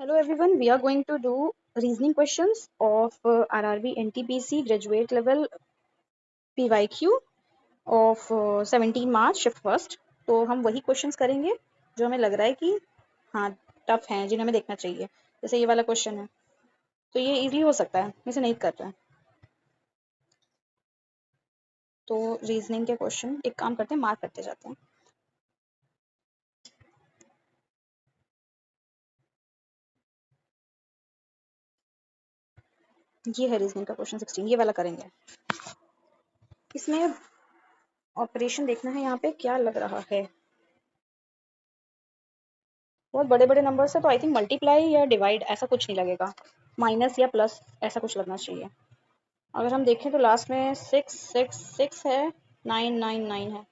Hello everyone, we are going to do reasoning questions of RRB NTPC graduate level PYQ of 17 March shift first। तो हम वही questions करेंगे जो हमें लग रहा है कि हाँ टफ हैं, जिन्हें हमें देखना चाहिए। जैसे ये वाला क्वेश्चन है तो ये इजीली हो सकता है, इसे नहीं कर रहा है। तो रीजनिंग के क्वेश्चन एक काम करते हैं, मार्क करते जाते हैं। ये है रीजनिंग का क्वेश्चन 16, ये वाला करेंगे। इसमें ऑपरेशन देखना है यहाँ पे क्या लग रहा है। बहुत बड़े बड़े नंबर से तो आई थिंक मल्टीप्लाई या डिवाइड ऐसा कुछ नहीं लगेगा, माइनस या प्लस ऐसा कुछ लगना चाहिए। अगर हम देखें तो लास्ट में 6 6 6 है, 9 9 9 है,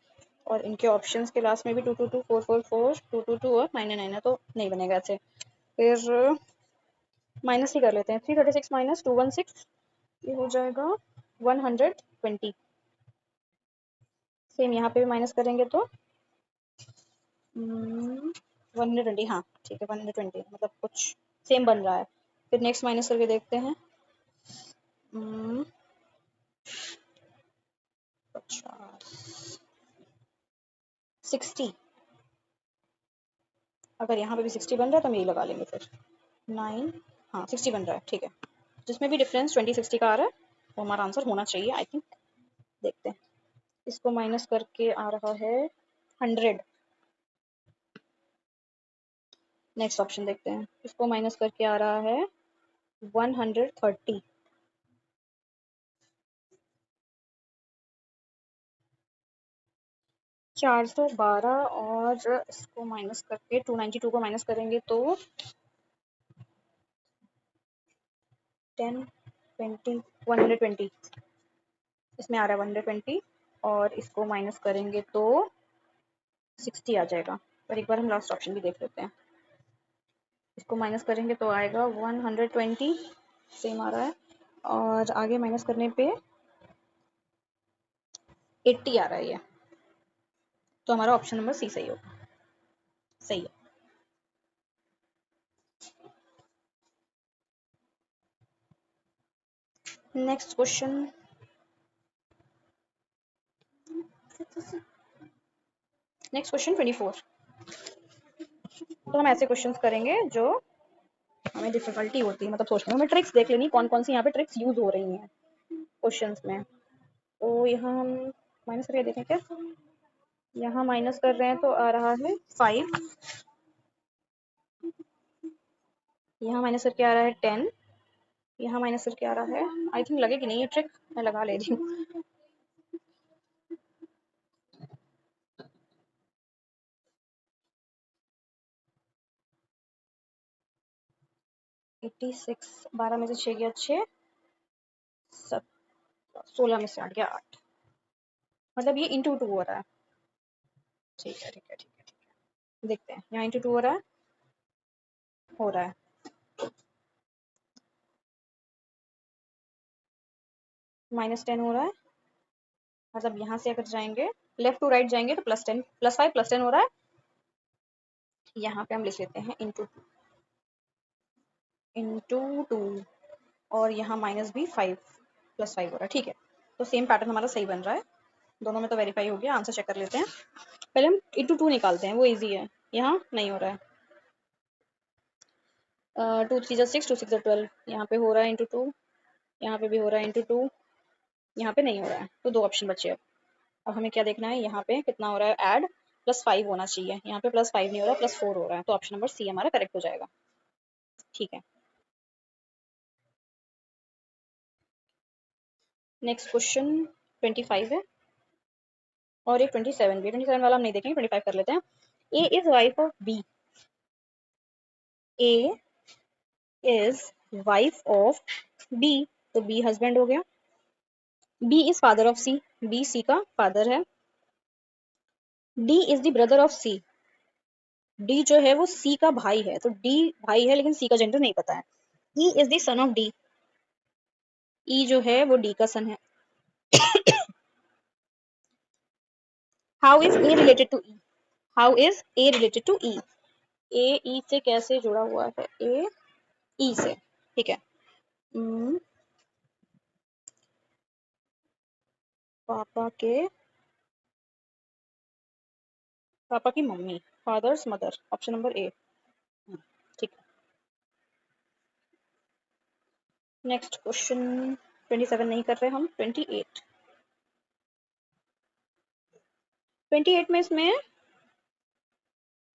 और इनके ऑप्शंस के लास्ट में भी 2 2 2 4 4 4 2 2 2 और 9 9 है, तो नहीं बनेगा ऐसे। फिर माइनस ही कर लेते हैं, 336 माइनस 216 ये हो जाएगा 120। सेम यहाँ पे भी माइनस करेंगे तो 120, हाँ ठीक है 120, मतलब कुछ सेम बन रहा है। फिर नेक्स्ट माइनस करके देखते हैं। 60, अगर यहाँ पे भी 60 बन रहा है तो हम यही लगा लेंगे। फिर 9, हाँ 60 बन रहा है, ठीक है। जिसमें भी डिफरेंस 20 60 का आ रहा है वो हमारा आंसर होना चाहिए आई थिंक। देखते हैं, इसको माइनस करके आ रहा है 100। नेक्स्ट ऑप्शन देखते हैं, इसको माइनस करके आ रहा है 130। 412 और इसको माइनस करके 292 को माइनस करेंगे तो 10 20 120, इसमें आ रहा है 120 और इसको माइनस करेंगे तो 60 आ जाएगा। पर एक बार हम लास्ट ऑप्शन भी देख लेते हैं, इसको माइनस करेंगे तो आएगा 120, सेम आ रहा है, और आगे माइनस करने पे 80 आ रहा है ये, तो हमारा ऑप्शन नंबर सी सही होगा। सही है। Next question, next question 24। तो हम ऐसे क्वेश्चंस करेंगे जो हमें डिफिकल्टी होती है, मतलब सोचने में हमें ट्रिक्स देख लेनी कौन कौन सी यहाँ पे ट्रिक्स यूज हो रही हैं क्वेश्चंस में। तो यहाँ हम माइनस करके देखें क्या, यहाँ माइनस कर रहे हैं तो आ रहा है 5, यहाँ माइनस करके आ रहा है 10, यहाँ माइनस करके आ रहा है, आई थिंक लगेगी नहीं ये ट्रिक, मैं लगा ले रही हूँ। 86, 12 में से 6 गया 6, 16 में से 8 गया 8, मतलब ये इंटू 2 हो रहा है। ठीक है ठीक है ठीक है ठीक है, देखते हैं यहाँ इंटू 2 हो रहा है, हो रहा है -10 हो रहा है, मतलब यहाँ से अगर जाएंगे लेफ्ट टू राइट जाएंगे तो +10 +5 +10 हो रहा है। यहाँ पे हम लिख लेते हैं इंटू टू, और यहाँ माइनस भी 5 +5 हो रहा है, ठीक है। तो सेम पैटर्न हमारा सही बन रहा है, दोनों में तो वेरीफाई हो गया। आंसर चेक कर लेते हैं, पहले हम इंटू 2 निकालते हैं, वो इजी है। यहाँ नहीं हो रहा है, 2 3 6 2 6 12, यहाँ पे हो रहा है इंटू 2, यहाँ पे भी हो रहा है इंटू 2, यहाँ पे नहीं हो रहा है, तो 2 ऑप्शन बचे। अब हमें क्या देखना है, यहाँ पे कितना हो रहा है, ऐड +5 होना चाहिए, यहाँ पे +5 नहीं हो रहा, +4 हो रहा है, तो ऑप्शन नंबर सी हमारा करेक्ट हो जाएगा। ठीक है, नेक्स्ट क्वेश्चन 25 है और एक 27 भी। 27 वाला हम नहीं देखेंगे, 25 कर लेते हैं। A is wife of B, A is wife of B, तो बी हस्बैंड हो गया। B is father of C, B C का फादर है। D is the brother of C, D जो है वो सी का भाई है, तो डी भाई है लेकिन सी का जेंडर नहीं पता है। E is the son of D, E जो है वो डी का सन है। How is A related to E, how is A related to E, A E से कैसे जुड़ा हुआ है, ए ई से, ठीक है। हम्म, पापा के, पापा की मम्मी, father's mother, option number A. ठीक है। नेक्स्ट क्वेश्चन 27 नहीं कर रहे हम, 28। 28 में इसमें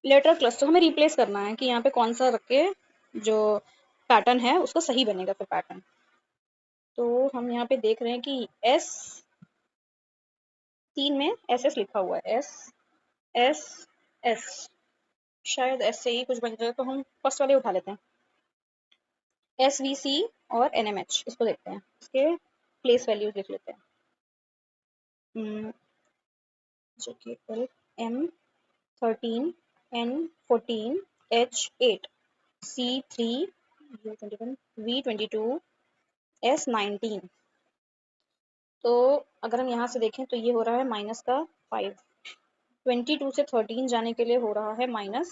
लेटर क्लस्टर हमें रिप्लेस करना है कि यहाँ पे कौन सा रख के जो पैटर्न है उसका सही बनेगा फिर पैटर्न। तो हम यहाँ पे देख रहे हैं कि एस 3 में एस एस लिखा हुआ है, एस एस एस, शायद एस से ही कुछ बन जाए, तो हम फर्स्ट वाले उठा लेते हैं, एस वी सी और एन एम एच, इसको देखते हैं, इसके प्लेस वैल्यूज लिख लेते हैं। J K L M 13, N 14, H 8, C 3, U 21, V 22, S 19। तो अगर हम यहाँ से देखें तो ये हो रहा है माइनस का 5, 22 से 13 जाने के लिए हो रहा है माइनस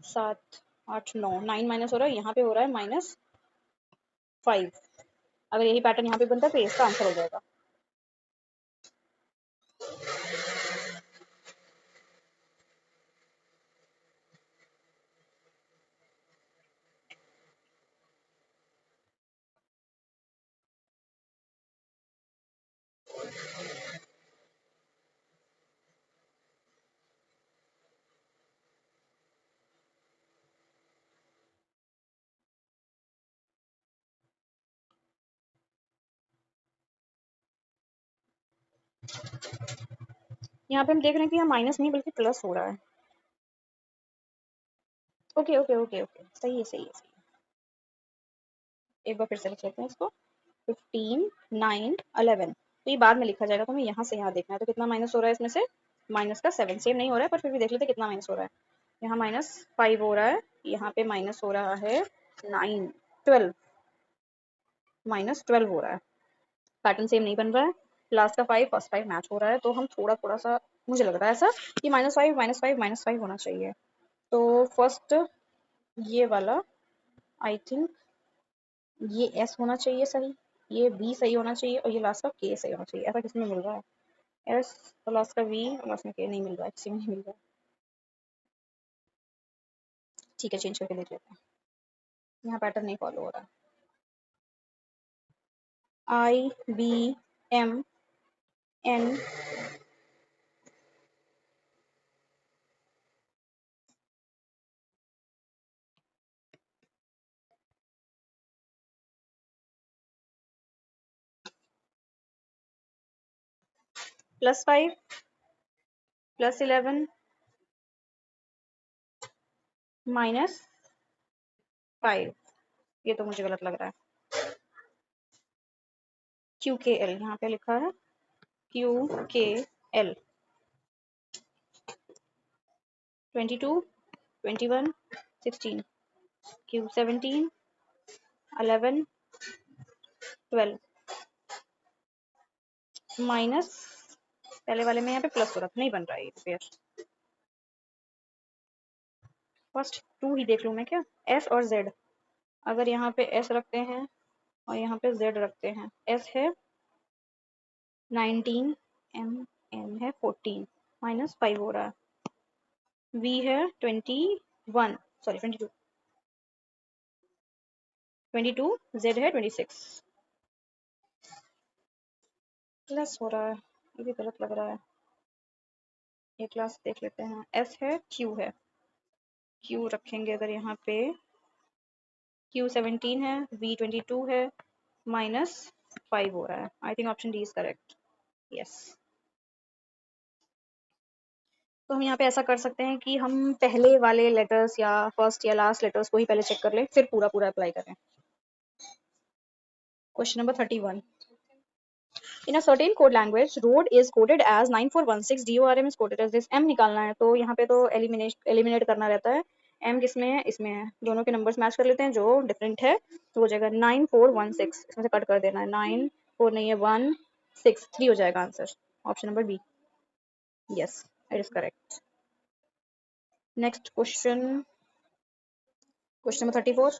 7 8 9, 9 माइनस हो रहा है, यहाँ पे हो रहा है -5। अगर यही पैटर्न यहाँ पे बनता है तो इसका आंसर हो जाएगा। यहाँ पे हम देख रहे हैं कि यहाँ माइनस नहीं बल्कि प्लस हो रहा है। ओके ओके ओके ओके, सही है सही है सही है। एक बार फिर से लिख लेते हैं इसको, 15 9 11, तो ये बाद में लिखा जाएगा, तो हमें यहाँ से यहाँ देखना है। तो कितना माइनस हो रहा है इसमें से, माइनस का 7, सेम नहीं हो रहा है पर फिर भी देख लेते हैं कितना माइनस हो रहा है। यहाँ -5 हो रहा है, यहाँ पे माइनस हो रहा है 9 12, -12 हो रहा है। पैटर्न सेम नहीं बन रहा है, लास्ट का 5 फर्स्ट 5 मैच हो रहा है, तो हम थोड़ा थोड़ा सा, मुझे लग रहा है ऐसा कि -5 -5 -5 होना चाहिए। तो फर्स्ट ये वाला, आई थिंक ये एस होना चाहिए सही, ये बी सही होना चाहिए, और ये लास्ट का के सही होना चाहिए। ऐसा किसमें मिल रहा है, एस और लास्ट का वी और लास्ट में के नहीं मिल रहा है, किसी में नहीं मिल रहा है। ठीक है, चेंज करके देख लेते हैं, यहाँ पैटर्न नहीं फॉलो हो रहा। आई बी एम एन +5 +11 -5, ये तो मुझे गलत लग रहा है। क्यू के एल यहाँ पे लिखा है, क्यू के एल 22 21 16, क्यू 17 11 12, माइनस, पहले वाले में यहाँ पे प्लस हो रहा था, नहीं बन रहा है ये पेयर। फर्स्ट 2 ही देख लूँ मैं क्या, एस और जेड। अगर यहाँ पे एस रखते हैं और यहाँ पे जेड रखते हैं, एस है 19, एम एन है 14, -5 हो रहा है, वी है 21, सॉरी 22, 22, जेड है 26, प्लस हो रहा है, ये भी गलत लग रहा है। ये क्लास देख लेते हैं, एस है क्यू है, क्यू रखेंगे अगर यहाँ पे, क्यू 17 है, वी 22 है, -5 हो रहा है। I think option D is correct, yes. तो हम यहाँ पे ऐसा कर सकते हैं कि हम पहले वाले लेटर्स या फर्स्ट या लास्ट लेटर्स को ही पहले चेक कर लें, फिर पूरा पूरा अप्लाई करें। Question number 31, in a certain code language road is coded as 9416, DORM is coded as this। m निकालना है, तो यहाँ पे तो एलिमिनेट करना रहता है। m किसमें है, इसमें है, दोनों के नंबर्स मैच कर लेते हैं, जो डिफरेंट है तो हो जाएगा 9416, इसमें से कट कर देना है, 9 4 नहीं है 1 6 3 हो जाएगा answer, option number B, yes it is correct. Next question, question number 34,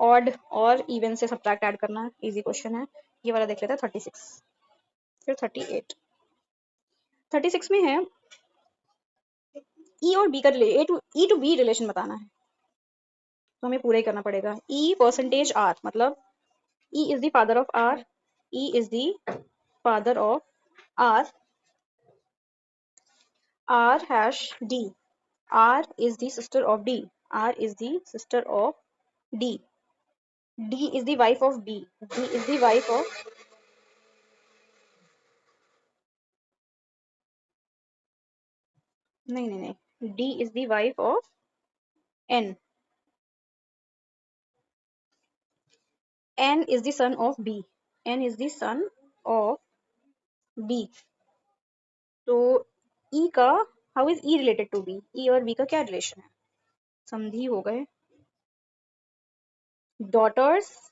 odd और इवन से सब्ट्रैक्ट ऐड करना, इजी क्वेश्चन है। ये वाला देख लेते हैं 36, फिर 38। 36 में है ई और बी का ई टू बी रिलेशन बताना है, तो हमें पूरा ही करना पड़ेगा। ई परसेंटेज आर, मतलब E is the father of R, E is the father of R, R hash D, R is the sister of D, R is the sister of D, D is the wife of B, D is the wife of, नहीं नहीं नहीं, D is the wife of N, n is the son of b, n is the son of b, तो e का, how is e related to b, e और b का क्या relation है, समझी हो गए। Daughters,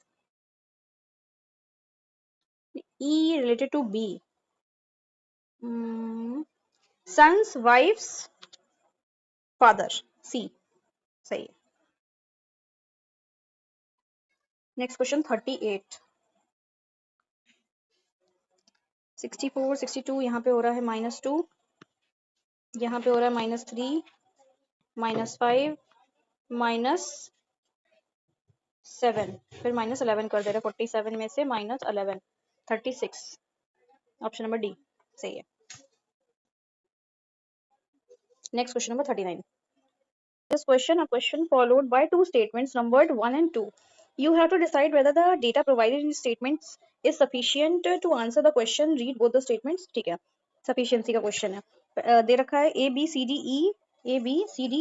e related to b, sons wife's father, C, सही है। नेक्स्ट क्वेश्चन 38, 64, 62, यहाँ पे हो रहा है -2, यहाँ पे हो रहा है -3, -5, -7, फिर -11 कर दे रहे, 47 में से -11, 36, ऑप्शन नंबर डी सही है। Next question number 39, this question, a question followed by two statements numbered 1 and 2. You have to decide whether the data provided in statements is sufficient to answer the question. Read both the statements. ठीक है, sufficiency का question है। दे रखा है A B C D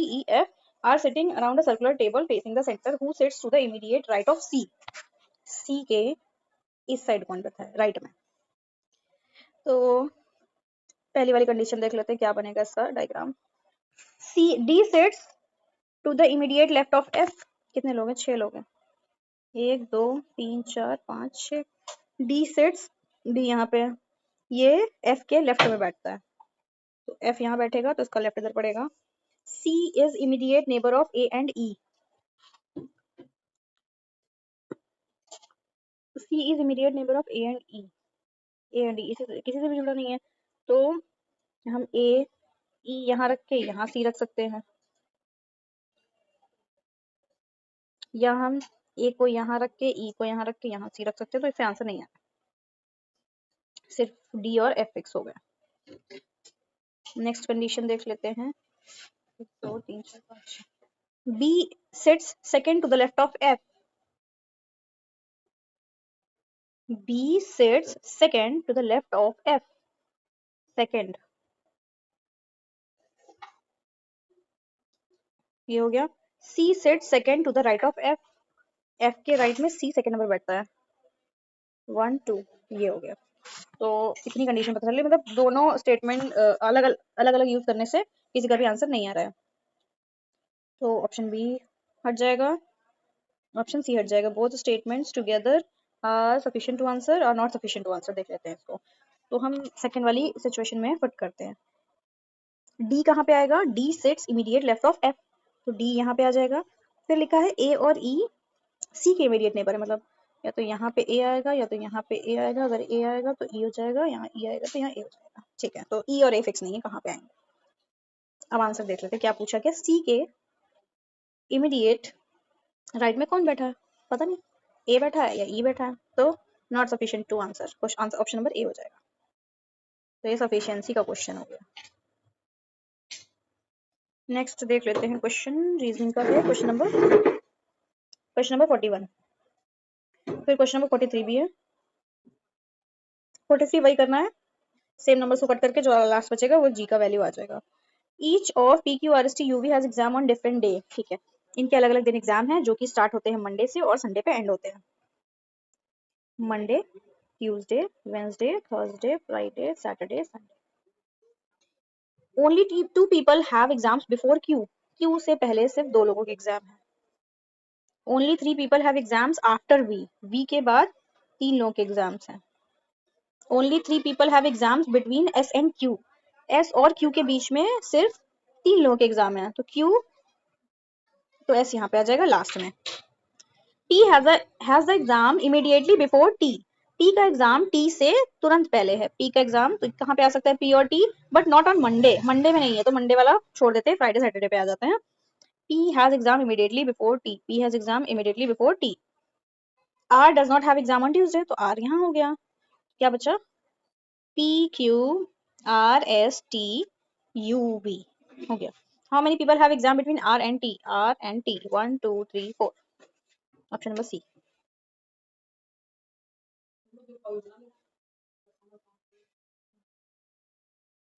E F are sitting around a circular table facing the center. Who sits to the immediate right of C? C के इस side कौन बैठा है, राइट में। तो पहली वाली कंडीशन देख लेते हैं क्या बनेगा इसका diagram. C D sits to the immediate left of F, कितने लोग हैं, 6 लोग हैं, 1 2 3 4 5 6, डी सेट्स, डी यहाँ पे है, ये एफ के लेफ्ट में बैठता है, तो एफ यहाँ बैठेगा तो इसका लेफ्ट इधर पड़ेगा। C is immediate neighbour of A and E, C is immediate neighbour of A and E, A and E किसी से भी जुड़ा नहीं है, तो हम ए ई यहाँ रख के यहाँ सी रख सकते हैं, या हम ए को यहाँ रख के ई को यहाँ रख के यहाँ सी रख सकते हैं, तो इससे आंसर नहीं आया, सिर्फ डी और एफ फिक्स हो गया। नेक्स्ट कंडीशन देख लेते हैं, 1 2 3 4 5, B sits second to the left of F, B sits second to the left of F, second, ये हो गया। C sits second to the right of F, F के राइट में सी सेकंड नंबर बैठता है, 1 2, ये हो गया। तो इतनी कंडीशन पता चली, मतलब दोनों स्टेटमेंट अलग अलग यूज करने से किसी का भी आंसर नहीं आ रहा है, तो ऑप्शन बी हट जाएगा, ऑप्शन सी हट जाएगा। Both statements together are sufficient to answer और नॉट सफिशिएंट टू आंसर, देख लेते हैं इसको। तो हम सेकंड वाली सिचुएशन में पुट करते हैं। डी कहाँ पे आएगा, D sits immediate left of F, तो डी यहाँ पे आ जाएगा। फिर लिखा है ए और ई सी के इमीडिएट नेबर है, मतलब या तो यहाँ पे ए आएगा या तो यहाँ पे ए आएगा, अगर ए आएगा तो ई हो जाएगा, यहाँ ई आएगा तो यहाँ ए हो जाएगा, ठीक है। तो ई और ए फिक्स नहीं है कहाँ पे आएंगे। अब आंसर देख लेते हैं क्या पूछा गया, सी के इमीडिएट राइट में कौन बैठा है, पता नहीं, ए बैठा है या ई बैठा है, तो not sufficient to answer, option number A हो जाएगा। तो ये सफिशिएंसी का क्वेश्चन हो गया। नेक्स्ट देख लेते हैं क्वेश्चन, रीजनिंग का है क्वेश्चन नंबर 41, फिर क्वेश्चन नंबर 43 भी है। 43 वही करना है, सेम नंबर को कट करके जो लास्ट बचेगा वो जी का वैल्यू आ जाएगा। Each of P Q R S T UV has exam on different day, ठीक है, इनके अलग अलग दिन एग्जाम है जो कि स्टार्ट होते हैं मंडे से और संडे पे एंड होते हैं। Monday, Tuesday, Wednesday, Thursday, Friday, Saturday, Sunday. Only 2 people have exams before Q, Q से पहले सिर्फ 2 लोगों के एग्जाम है। Only 3 people have exams after V, V के बाद 3 लोगों के एग्जाम्स हैं। Only 3 people have exams between S and Q, S और Q के बीच में सिर्फ 3 लोगों के एग्जाम है तो Q तो S यहाँ पे आ जाएगा लास्ट में। T has the exam immediately before T। T का एग्जाम T से तुरंत पहले है। P का एग्जाम तो कहाँ पे आ सकता है P और T, but not on Monday. Monday में नहीं है तो मंडे वाला छोड़ देते हैं, फ्राइडे सैटरडे पे आ जाते हैं। P has exam immediately before T। P has exam immediately before T। R does not have exam on Tuesday तो R यहाँ हो गया। क्या बचा? P Q R S T U V हो गया। How many people have exam between R and T? R and T 1 2 3 4। Option number C।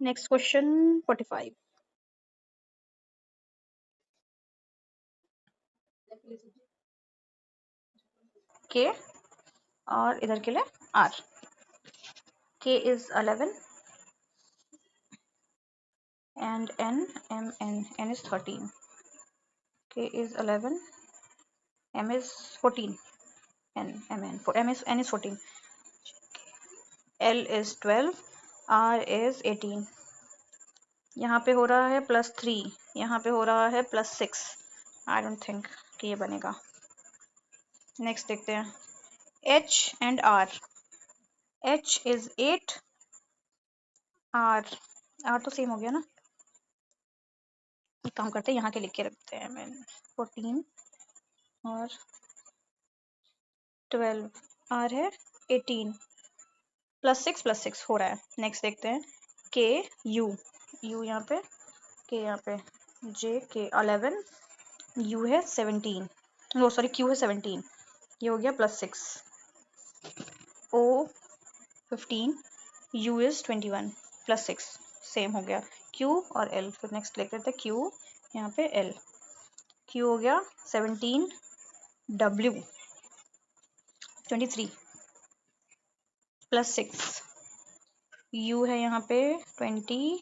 Next question 45। K और इधर के लिए R। K is 11 and N is 13। K is 11, M is 14, N is 14, L is 12, R is 18। यहाँ पे हो रहा है +3, यहाँ पे हो रहा है +6। आई डोंट थिंक कि ये बनेगा। नेक्स्ट देखते हैं H and R। H is 8, R तो सेम हो गया ना। एक काम करते हैं यहाँ के लिख के रखते हैं मैं 14 और 12, R है 18 +6 हो रहा है। नेक्स्ट देखते हैं K U, U यहाँ पे, K यहाँ पे, J K 11, U है 17, नो सॉरी Q है 17, ये हो गया +6। O 15, U is 21 +6 सेम हो गया। Q और L, फिर नेक्स्ट लिख लेते हैं Q यहाँ पे L। Q हो गया 17, W 23 +6, U है यहाँ पे 21,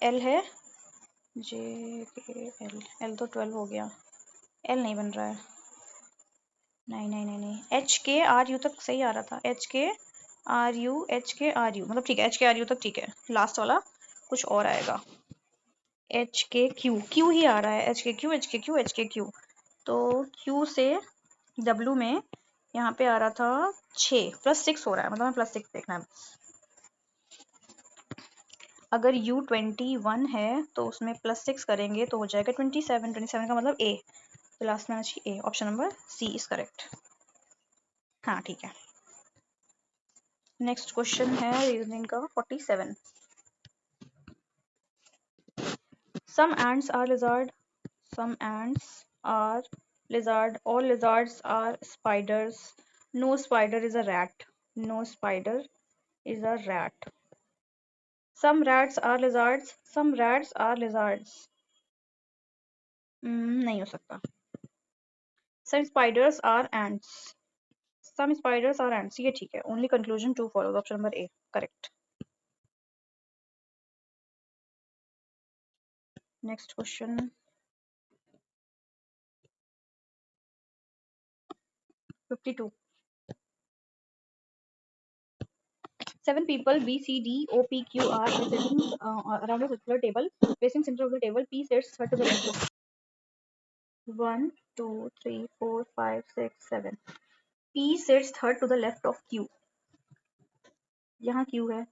L है J K L, L तो 12 हो गया, L नहीं बन रहा है, नहीं H K R U तक सही आ रहा था, H K R U मतलब ठीक है, H K R U तक ठीक है, लास्ट वाला कुछ और आएगा। H K Q, Q ही आ रहा है, H K Q H K Q H K Q, तो Q से W में यहाँ पे आ रहा था 6 +6 हो रहा है, मतलब हमें +6 देखना है। अगर U 21 है तो उसमें +6 करेंगे तो हो जाएगा 27 का मतलब A, तो लास्ट में आना चाहिए A। Option number C is correct. हाँ ठीक है। नेक्स्ट क्वेश्चन है रीजनिंग का 47। Some ants are lizard, some ants are lizard, all lizards are spiders, no spider is a rat, no spider is a rat। Some rats are lizards, some rats are lizards। नहीं हो सकता। Some spiders are ants, some spiders are ants, ये ठीक है। Only conclusion to follow, option number A correct. Next question 52। 7 people B C D O P Q R are sitting around a circular table. Facing center of the table, P sits third to the left of 1 2 3 4 5 6 7। P sits third to the left of Q। यहाँ Q है,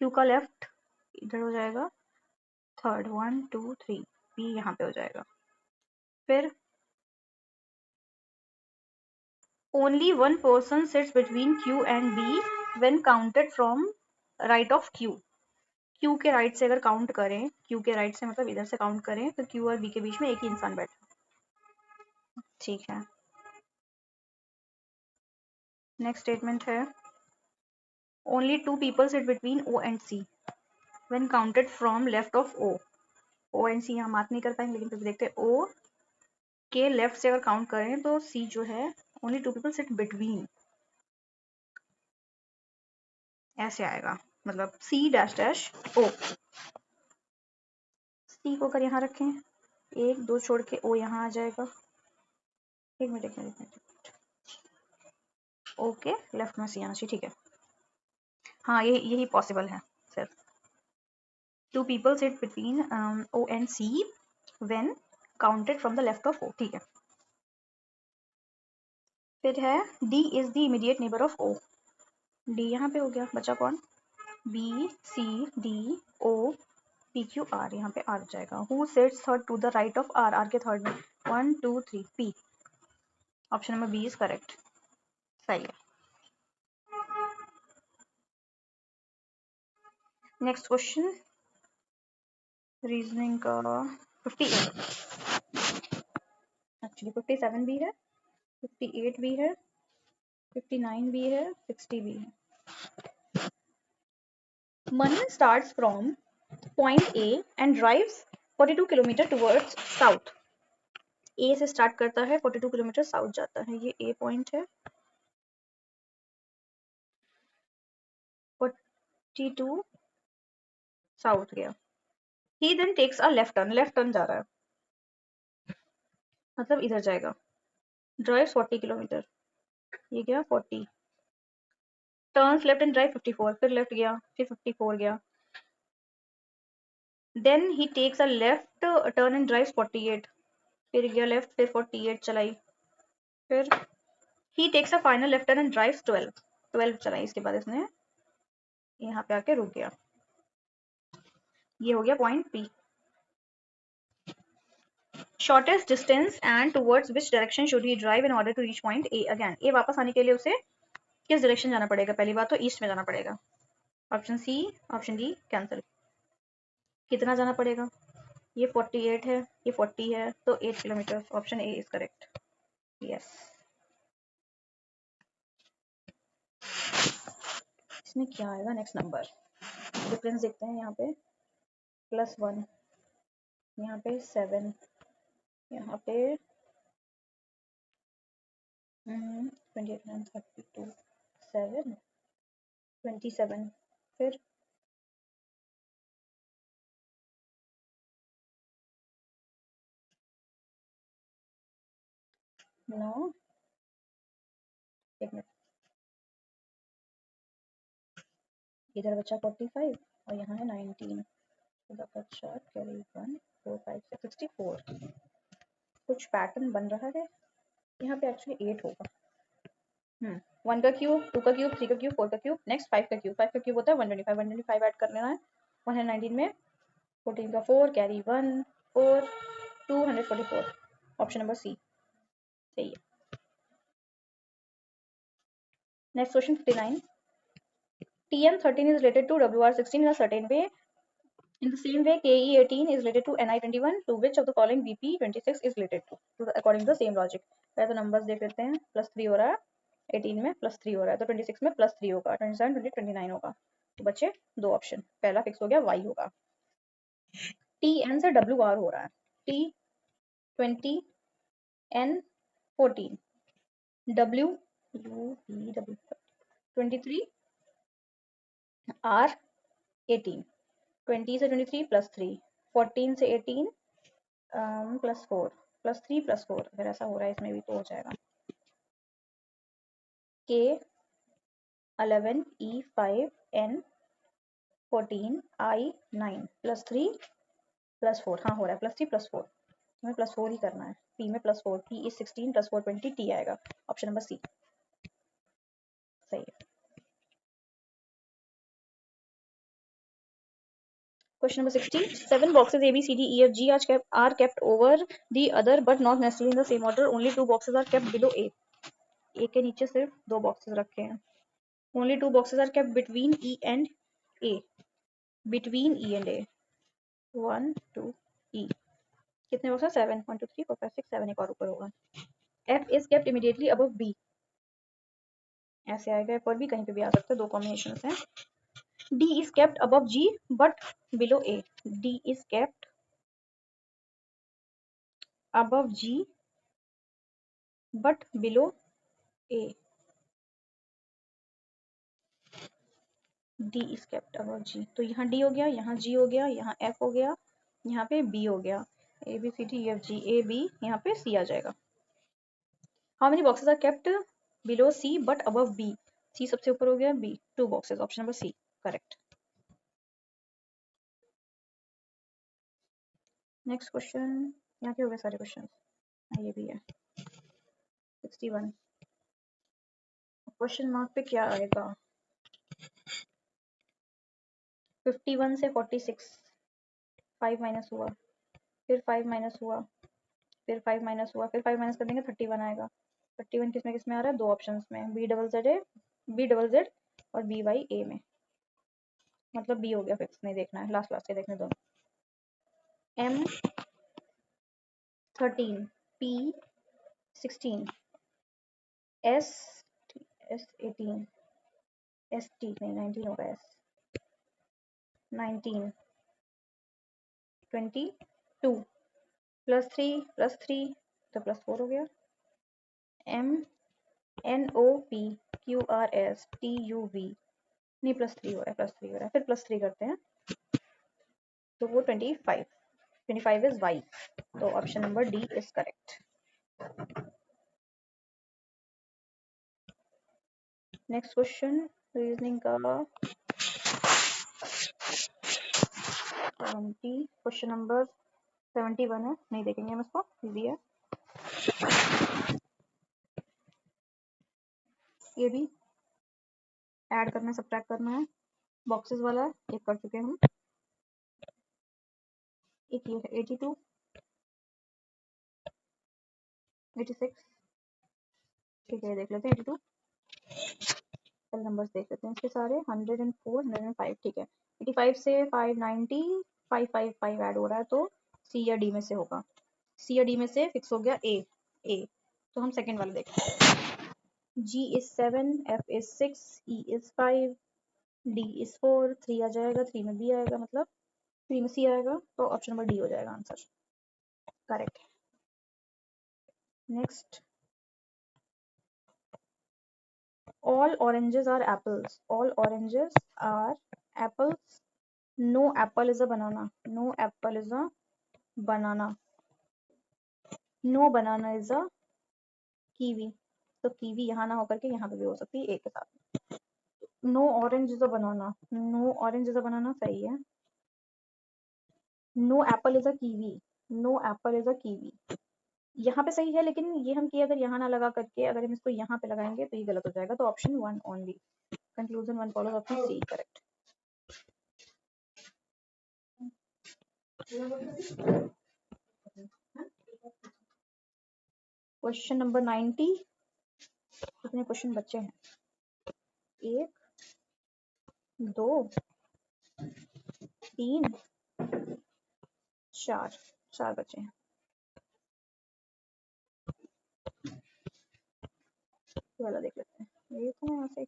Q का left इधर हो जाएगा third, 1 2 3, P यहाँ पे हो जाएगा। फिर only one person sits between Q and B when counted from right of Q। Q के राइट से अगर काउंट करें, Q के राइट से मतलब इधर से काउंट करें तो Q और B के बीच में एक ही इंसान बैठा। ठीक है। नेक्स्ट स्टेटमेंट है only 2 people sit between O and C when counted from left of O। O and C यहाँ मार्क नहीं कर पाएंगे, लेकिन फिर भी देखते हैं O के लेफ्ट से अगर काउंट करें तो C जो है ओनली 2 people sit between, ऐसे आएगा, मतलब C dash dash O। C को अगर यहाँ रखें, 1 2 छोड़ के O यहाँ आ जाएगा। एक मिनट ओके, लेफ्ट में C आना चाहिए, ठीक है। हाँ यही पॉसिबल है सिर्फ। 2 people sit between O and C when counted from the left of O. ठीक है, फिर है D is the immediate neighbor of O. D यहाँ पे हो गया, बचा कौन? B C D O P Q R, यहाँ पे R हो जाएगा. Who sits third to the right of R? R के थर्ड में 1 2 3 P. Option number B is correct. सही है. नेक्स्ट क्वेश्चन रीजनिंग का 58, एक्चुअली 57 भी है, 58 भी है, 59 भी है, 60 भी है. Manan starts from point A and drives 42 kilometre towards south. A से स्टार्ट करता है, 42 किलोमीटर साउथ जाता है. ये A पॉइंट है, 42 साउथ गया. He then takes a left turn, left turn जा रहा है, मतलब इधर जाएगा. ड्राइव्स 40 किलोमीटर, ये गया 40. टर्न्स लेफ्ट एंड ड्राइव 54, फिर लेफ्ट गया, फिर 54 गया. Then he takes a left turn and drives 48, फिर गया लेफ्ट, फिर 48 चलाई. फिर he takes a final left turn and drives 12 चलाई. इसके बाद इसने यहाँ पे आके रुक गया. ये हो गया point P. Shortest distance and towards which direction should he drive in order to reach point A again. A वापस आने के लिए उसे किस डायरेक्शन जाना पड़ेगा? पहली बात तो ईस्ट में जाना पड़ेगा. Option C, option D cancel. कितना जाना पड़ेगा? ये 48 है, ये 40 है, तो 8 kilometre. Option A is correct. Yes. इसमें क्या आएगा नेक्स्ट नंबर? डिफरेंस देखते हैं. यहाँ पे +1, यहाँ पे 7, यहाँ पे 28 9 32 7 27, फिर 9, एक मिनट, इधर बचा 45 और यहाँ है 19. बचा कैरी 1 4 5 6 64. कुछ पैटर्न बन रहा है. यहाँ पे एक्चुअली 8 होगा. 1 का क्यूब, 2 का क्यूब, 3 का क्यूब, 4 का क्यूब, नेक्स्ट 5 का क्यूब. 5 का क्यूब होता है 125. 125 ऐड कर लेना है. 119 में 14 का 4, कैरी 1 4, 244. ऑप्शन नंबर सी सही है. Next question 59. TM13 is related to WR16 in a certain way. In the same way, KE18 is related to NI21. To which of the following BP26 is related to? According to the same logic. पहले तो numbers देख लेते हैं. +3 हो रहा है, 18 में +3 हो रहा है, तो 26 में +3 होगा, 27 20 29 होगा. तो बच्चे दो ऑप्शन. पहला फिक्स हो गया, y होगा. TN से WR हो रहा है. T20 N14 W 23 R18. 20 से 23 +3, 14 से 18 +4, +3 +4. अगर ऐसा हो रहा है इसमें भी तो हो जाएगा. K11 E5 N14 I9 +3 +4. हाँ हो रहा है +3 +4. हमें +4 ही करना है. P में +4, P is 16 +4 20, T आएगा. ऑप्शन नंबर सी सही है. Question number 60. 7 boxes A, B, C, D, E, F, G are kept over the other but not necessarily in the same order. Only 2 boxes are kept below A. A के नीचे सिर्फ 2 boxes रखे हैं. Only 2 boxes are kept between E and A. Between E and A. 1 2 E. कितने boxes? 7. 1 2 3 4 5 6 7. एक और ऊपर होगा. F is kept immediately above B. ऐसे आएगा. F और B कहीं पे भी आ सकता है. दो combinations हैं. D is kept above G but below A. D is kept above G but below A. D is kept above G. तो यहाँ D हो गया, यहाँ G हो गया, यहाँ F हो गया, यहाँ पे B हो गया. A B C D E F G, A B, यहाँ पे C आ जाएगा. How many boxes are kept below C but above B? C सबसे ऊपर हो गया, B 2 boxes. Option number C correct. Next question, यहाँ के हो गए सारे क्वेश्चन, ये भी है 61। क्वेश्चन मार्क पे क्या आएगा? 51 से 46, 5 माइनस हुआ, फिर 5 माइनस हुआ, फिर 5 माइनस हुआ, फिर 5 माइनस कर देंगे 31 आएगा। 31 किसमें किसमें आ रहा है? दो ऑप्शंस में, B double Z A, B double Z और बी वाई ए में, मतलब बी हो गया फिक्स, नहीं देखना है, लास्ट लास्ट के देखने दोनों। M 13, P 16, S 18, S T नहीं 19 होगा, S 19, 22 +3 तो +4 हो गया। M N O P Q R S T U V, नहीं +3 हो रहा है, +3 हो रहा है, फिर +3 करते हैं तो वो 25, 25 इज Y, तो option number D is correct. Next question reasoning का 70, क्वेश्चन नंबर 71 है, नहीं देखेंगे हम इसको, इजी है। ये भी ऐड करना है, सब्ट्रैक्ट करना है, बॉक्सेस वाला है, एक कर चुके हैं हम। एक ये है 82, 86, ठीक है देख लेते हैं 82, चल नंबर्स देख लेते हैं इसके सारे, 104, 105, ठीक है। 85 से 590, 555 ऐड हो रहा है, तो सी या डी में से होगा। सी या डी में से फिक्स हो गया ए, तो हम सेकंड वाला देखते हैं। G is 7, F is 6, E is 5, D is 4, 3 आ जाएगा, 3 में B आएगा, मतलब 3 में C आएगा, तो ऑप्शन नंबर डी हो जाएगा answer, correct. Next, all oranges are apples, all oranges are apples, no apple is a banana, no apple is a banana, no banana is a kiwi, तो kiwi यहाँ ना होकर के यहाँ पे भी हो सकती है, एक के साथ। No orange is a banana, no orange is a banana सही है। No apple is a kiwi, no apple is a kiwi, यहाँ पे सही है, लेकिन ये हम किए अगर यहाँ ना लगा करके अगर हम इसको यहाँ पे लगाएंगे तो ये गलत हो जाएगा, तो option 1 only, conclusion 1 follows option C, correct. Question number 90, कितने क्वेश्चन बच्चे हैं? 1 2 3 4 बच्चे हैं, ये वाला देख लेते हैं। ये तो यहाँ से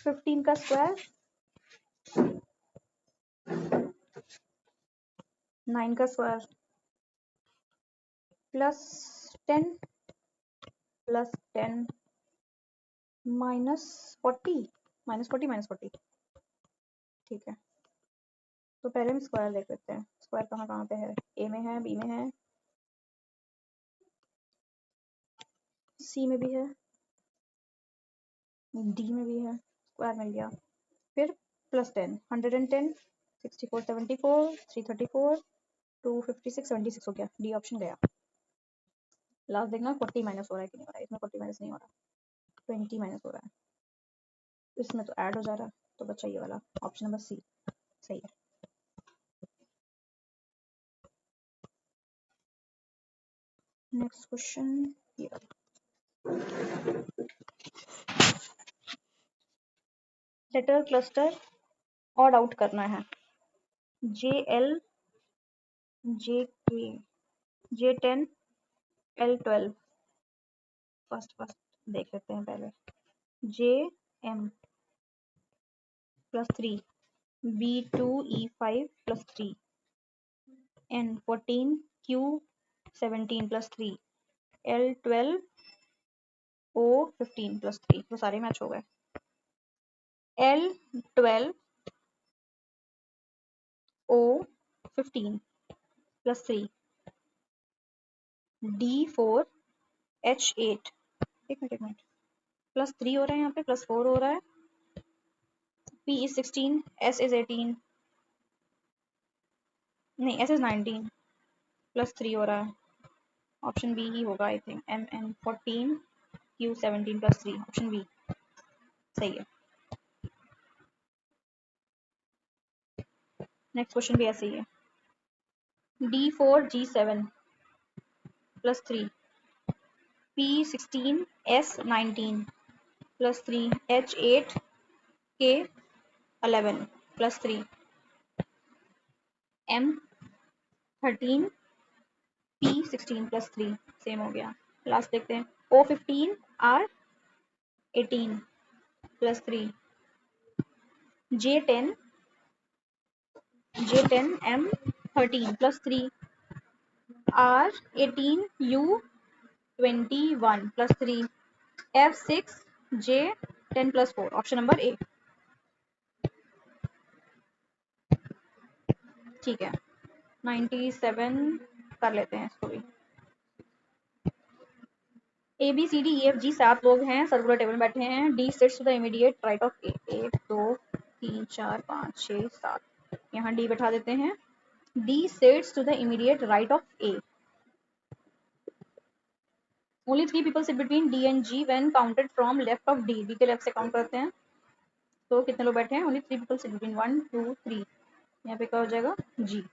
15 का स्क्वायर, 9 का स्क्वायर +10 +10 -40 -40 ठीक है, तो पहले हम स्क्वायर देख लेते हैं। स्क्वायर कहाँ कहाँ पे है? ए में है, बी में है, सी में भी है, डी में भी है, स्क्वायर मिल गया। फिर +10, 110, 64, 74, 334, 256, 76 हो गया, डी ऑप्शन गया। लास्ट देखना 40 माइनस हो रहा है कि नहीं हो रहा है, इसमें 40 माइनस नहीं हो रहा, 20 माइनस हो रहा है, इसमें तो ऐड हो जा रहा है, तो बच्चा ये वाला ऑप्शन नंबर सी सही है। नेक्स्ट क्वेश्चन, ये लेटर क्लस्टर ऑड आउट करना है। JL JK J10 L12, first देख लेते हैं पहले। JM +3, B2E5 +3, N14 Q17 +3, L12 O15 +3, तो सारे मैच हो गए। L12 O15 +3, D4 H8, एक मिनट +3 हो रहा है, यहाँ पे +4 हो रहा है, P is 16, S is 18, नहीं, एस इज 19 प्लस 3 हो रहा है, ऑप्शन बी ही होगा I think, M N 14 Q 17 plus 3, option B सही है। नेक्स्ट क्वेश्चन भी ऐसे ही है, D4G7 plus 3 P16S19 plus 3 H8K11 plus 3 M13 P16 plus 3 same हो गया। लास्ट देखते हैं, O15R18 plus 3 J10M13 plus 3 R18U21 plus 3 F6J10 plus 4, option number A. ठीक है, 97 कर लेते हैं इसको भी। A B C D E F G 7 लोग हैं, सर्कुलर टेबल में बैठे हैं। D sits to the immediate right of A, 1 2 3 4 5 6 7, यहाँ डी बैठा देते हैं। D sits to the immediate right of A, only 3 people sit between D and G when counted from left of D, D के left से count करते हैं तो कितने लोग बैठे हैं, ओनली 3 पीपल सिट बिटवीन 1 2 3, यहाँ पे क्या हो जाएगा जी।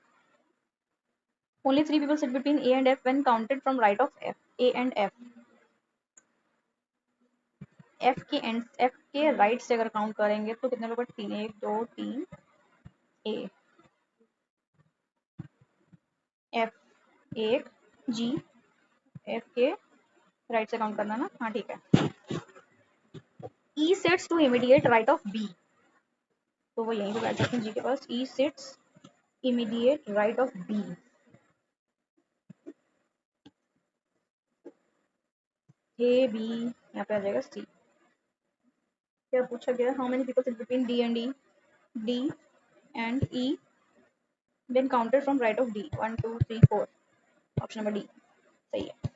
Only 3 people sit between A and F when counted from right of F, A and F, F के राइट से अगर काउंट करेंगे तो कितने लोग बैठे, 3 1 2 3 ए एफ 1 जी, एफ के राइट से काउंट करना ना, हाँ ठीक है। E sits to immediate right of B, तो वो यहीं पे बैठ जाते हैं जी के पास। E sits immediate right of B, A B यहाँ पे आ जाएगा सी। क्या पूछा गया, how many people sit between D and E, D and E then counted from right of D, 1 2 3 4, option number D सही है।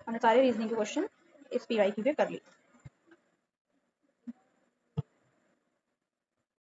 हमने सारे रीजनिंग के क्वेश्चन इस पीवाईक्यू पे कर लिए।